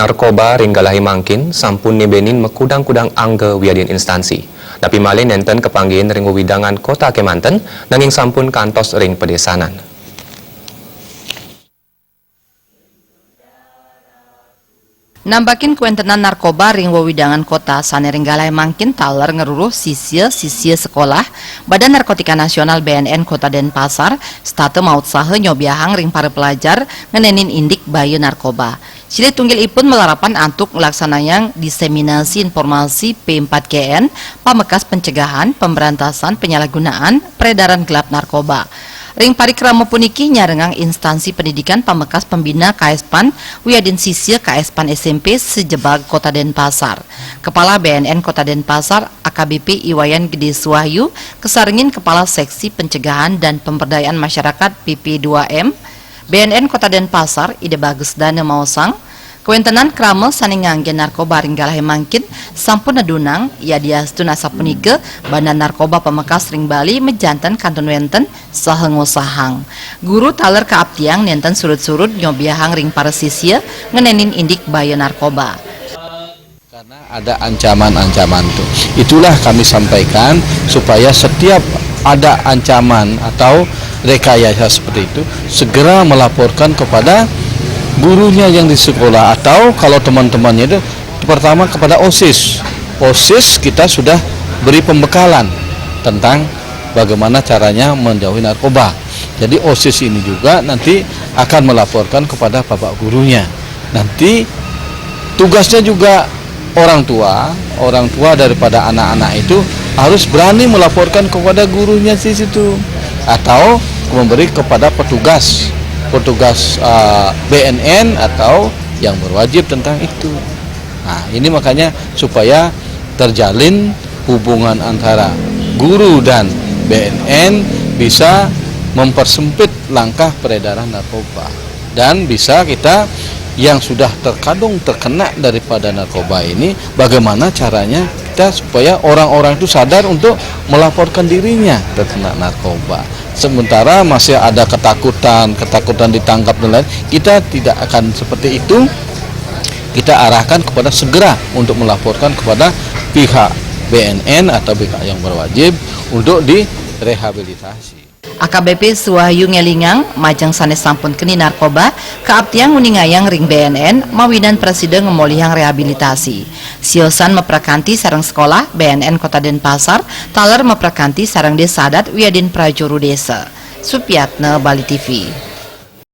narkoba ringgalahi mangkin sampun nibenin mekudang-kudang angge wiadin instansi. Tapi malih nenten kepanggihan ring widangan kota Kemanten nanging sampun kantos ring pedesanan. Nambakin kuentenan narkoba ring wewidangan kota sane ringgalahi mangkin taler ngeruruh sisia sekolah Badan Narkotika Nasional BNN Kota Denpasar state maut sahe nyobiahang ring para pelajar ngenenin indik bayi narkoba. Cili tunggil ipun melarapan antuk melaksanayang diseminasi informasi P4GN pamekas pencegahan, pemberantasan, penyalahgunaan, peredaran gelap narkoba. Ring parikrama puniki nyarengang instansi pendidikan pamekas pembina KSPAN Wiadin Sisia KSPAN SMP sejebag Kota Denpasar. Kepala BNN Kota Denpasar AKBP Iwayan Gede Suwahyu kesarengin Kepala Seksi Pencegahan dan Pemberdayaan Masyarakat PP2M BNN Kota Denpasar Ide Bagus Dana Mausang kuentenan krama saning ngangge narkoba ringgalahi mangkin sampun nadunang ya diastun asapunike Badan Narkoba Pamekas ring Bali mejanten kantun wenten saha ngusahang. Guru taler kaaptiang nenten surut-surut nyobiahang ring para sisya ngenenin indik bayi narkoba. Karena ada ancaman-ancaman tuh. Itulah kami sampaikan supaya setiap ada ancaman atau rekayasa seperti itu segera melaporkan kepada gurunya yang di sekolah atau kalau teman-temannya itu pertama kepada OSIS. OSIS kita sudah beri pembekalan tentang bagaimana caranya menjauhi narkoba. Jadi OSIS ini juga nanti akan melaporkan kepada bapak gurunya. Nanti tugasnya juga orang tua daripada anak-anak itu harus berani melaporkan kepada gurunya di situ atau memberi kepada petugas BNN atau yang berwajib tentang itu. Nah, ini makanya supaya terjalin hubungan antara guru dan BNN bisa mempersempit langkah peredaran narkoba dan bisa kita yang sudah terkena daripada narkoba ini bagaimana caranya kita supaya orang-orang itu sadar untuk melaporkan dirinya terkena narkoba. Sementara masih ada ketakutan ditangkap dan lain, kita tidak akan seperti itu. Kita arahkan kepada segera untuk melaporkan kepada pihak BNN atau pihak yang berwajib untuk direhabilitasi. AKBP Suwahyu ngelingang majang sanes sampun keni narkoba kaaptiang uningayang ring BNN mawinan presiden ngemolihang rehabilitasi. Siosan meprakanti sarang sekolah BNN Kota Denpasar taler meprakanti sarang desa adat Wiadin Prajuru Desa. Supiatna Bali TV.